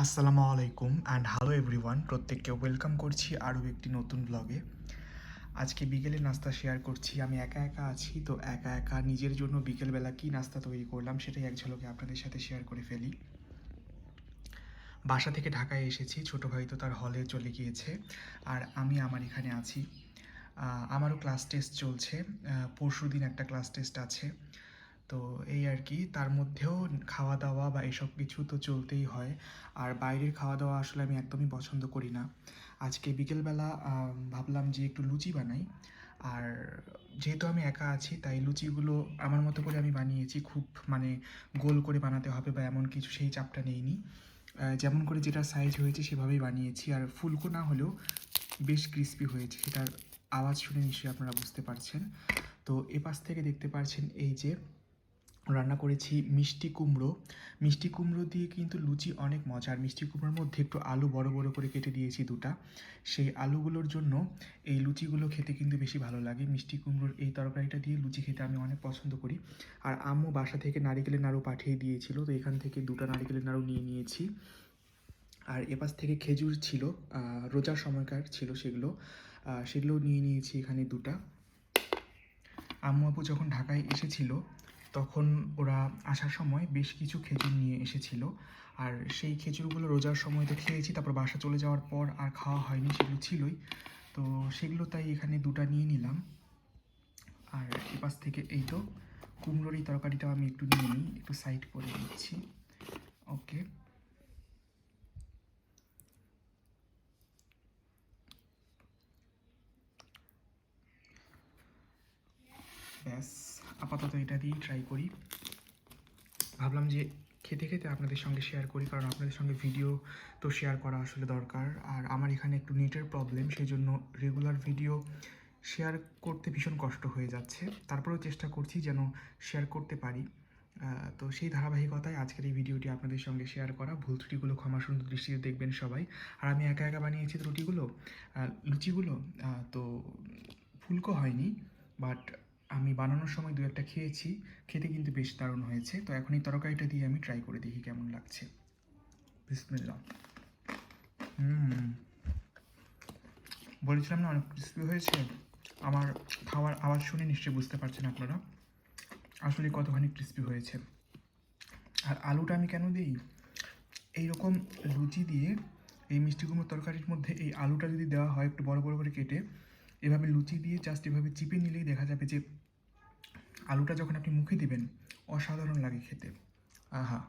আসসালামু আলাইকুম and hello everyone, প্রত্যেককে ওয়েলকাম করছি আরও একটি নতুন ব্লগে। আজকে বিকেলের নাস্তা শেয়ার করছি। আমি একা একা আছি, তো একা একা নিজের জন্য বিকেলবেলা কী নাস্তা তৈরি করলাম সেটাই এক ঝলকে আপনাদের সাথে শেয়ার করে ফেলি। বাসা থেকে ঢাকায় এসেছি, ছোটো ভাই তো তার হলে চলে গিয়েছে আর আমি আমার এখানে আছি। আমারও ক্লাস টেস্ট চলছে, পরশু দিন একটা ক্লাস টেস্ট আছে। তো এই আর কি, তার মধ্যেও খাওয়া দাওয়া বা এসব কিছু তো চলতেই হয়। আর বাইরের খাওয়া দাওয়া আসলে আমি একদমই পছন্দ করি না। আজকে বিকেলবেলা ভাবলাম যে একটু লুচি বানাই। আর যেহেতু আমি একা আছি তাই লুচিগুলো আমার মতো করে আমি বানিয়েছি। খুব মানে গোল করে বানাতে হবে বা এমন কিছু সেই চাপটা নেইনি। যেমন করে যেটা সাইজ হয়েছে সেভাবেই বানিয়েছি। আর ফুলকো না হলেও বেশ ক্রিস্পি হয়েছে, সেটার আওয়াজ শুনে নিশ্চয়ই আপনারা বুঝতে পারছেন। তো এপাশ থেকে দেখতে পাচ্ছেন এই যে রান্না করেছি মিষ্টি কুমড়ো। মিষ্টি কুমড়ো দিয়ে কিন্তু লুচি অনেক মজা। আর মিষ্টি কুমড়োর মধ্যে একটু আলু বড় বড় করে কেটে দিয়েছি দুটা। সেই আলুগুলোর জন্য এই লুচিগুলো খেতে কিন্তু বেশি ভালো লাগে। মিষ্টি কুমড়োর এই তরকারিটা দিয়ে লুচি খেতে আমি অনেক পছন্দ করি। আর আম্মু বাসা থেকে নারিকেলের নাড়ু পাঠিয়ে দিয়েছিল, তো এখান থেকে দুটো নারিকেলের নাড়ু নিয়ে নিয়েছি। আর এপাশ থেকে খেজুর ছিল, রোজার সময়কার ছিল সেগুলো নিয়ে নিয়েছি এখানে দুটা। আম্মু আপু যখন ঢাকায় এসেছিল তখন ওরা আসার সময় বেশ কিছু খেজুর নিয়ে এসেছিল। আর সেই খেজুরগুলো রোজার সময় তো খেয়েছি, তারপর বাসা চলে যাওয়ার পর আর খাওয়া হয়নি, সেগুলো ছিলই। তো সেগুলো তাই এখানে দুটা নিয়ে নিলাম। আর এপাশ থেকে এই তো কুমড়োর এই তরকারিটাও আমি একটু নিয়ে নিই, একটু সাইড করে নিচ্ছি। ওকে, ব্যাস, আপাতত এটা দিয়েই ট্রাই করি। ভাবলাম যে খেতে খেতে আপনাদের সঙ্গে শেয়ার করি, কারণ আপনাদের সঙ্গে ভিডিও তো শেয়ার করা আসলে দরকার। আর আমার এখানে একটু নেটের প্রবলেম, সেই জন্য রেগুলার ভিডিও শেয়ার করতে ভীষণ কষ্ট হয়ে যাচ্ছে। তারপরেও চেষ্টা করছি যেন শেয়ার করতে পারি। তো সেই ধারাবাহিকতায় আজকের এই ভিডিওটি আপনাদের সঙ্গে শেয়ার করা। ভুল ত্রুটিগুলো ক্ষমা সুন্দর দৃষ্টিতে দেখবেন সবাই। আর আমি একা একা বানিয়েছি লুচিগুলো, তো ফুলকো হয়নি, বাট আমি বানানোর সময় দু একটা খেয়েছি, খেতে কিন্তু বেশ দারুণ হয়েছে। তো এখন এই তরকারিটা দিয়ে আমি ট্রাই করে দেখি কেমন লাগছে। বিসমিল্লাহ। বলেছিলাম না অনেক ক্রিস্পি হয়েছে। আমার খাওয়ার আওয়াজ শুনে নিশ্চয়ই বুঝতে পারছেন আপনারা আসলে কতখানি ক্রিস্পি হয়েছে। আর আলুটা আমি কেন দিই, এইরকম লুচি দিয়ে এই মিষ্টি কুমড়োর তরকারির মধ্যে এই আলুটা যদি দেওয়া হয় একটু বড় বড় করে কেটে, এভাবে লুচি দিয়ে জাস্ট এভাবে চিপে নিলেই দেখা যাবে যে আলুটা যখন আপনি মুখে দিবেন অসাধারণ লাগে খেতে। আহা,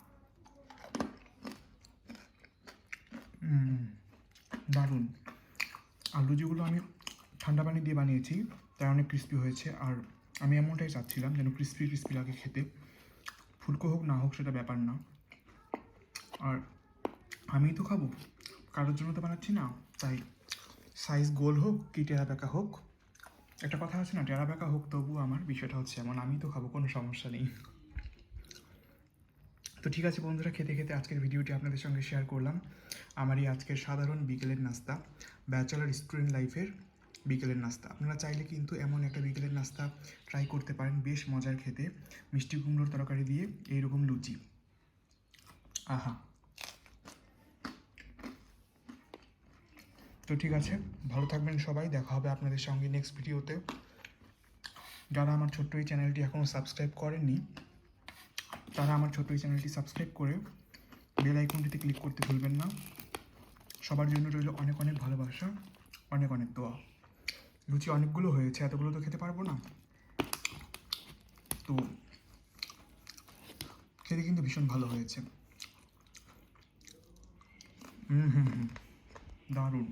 দারুণ। আর লুচিগুলো আমি ঠান্ডা পানি দিয়ে বানিয়েছি, তাই অনেক ক্রিস্পি হয়েছে। আর আমি এমনটাই চাচ্ছিলাম যেন ক্রিস্পি ক্রিস্পি লাগে খেতে। ফুলকো হোক না হোক সেটা ব্যাপার না। আর আমিই তো খাবো, কারোর জন্য তো বানাচ্ছি না। তাই সাইজ গোল হোক কি টেরা বেঁকা হোক, একটা কথা আছে না, টেরা বেঁকা হোক তবু আমার বিষয়টা হচ্ছে এমন, আমি তো খাবো, কোনো সমস্যা নেই। তো ঠিক আছে বন্ধুরা, খেতে খেতে আজকের ভিডিওটি আপনাদের সঙ্গে শেয়ার করলাম। আমার এই আজকের সাধারণ বিকেলের নাস্তা, ব্যাচেলার স্টুডেন্ট লাইফের বিকেলের নাস্তা। আপনারা চাইলে কিন্তু এমন একটা বিকেলের নাস্তা ট্রাই করতে পারেন, বেশ মজার খেতে। মিষ্টি কুমড়োর তরকারি দিয়ে এইরকম লুচি, আহা। তো ঠিক আছে, ভালো থাকবেন সবাই, দেখা হবে আপনাদের সঙ্গে নেক্সট ভিডিওতে। যারা আমার ছোট্ট এই চ্যানেলটি এখনও সাবস্ক্রাইব করেননি তারা আমার ছোট্ট এই চ্যানেলটি সাবস্ক্রাইব করে বেল আইকনটিতে ক্লিক করতে ভুলবেন না। সবার জন্য রইল অনেক অনেক ভালোবাসা, অনেক অনেক দোয়া। লুচি অনেকগুলো হয়েছে, এতগুলো তো খেতে পারবো না, তো খেতে কিন্তু ভীষণ ভালো হয়েছে। দারুণ।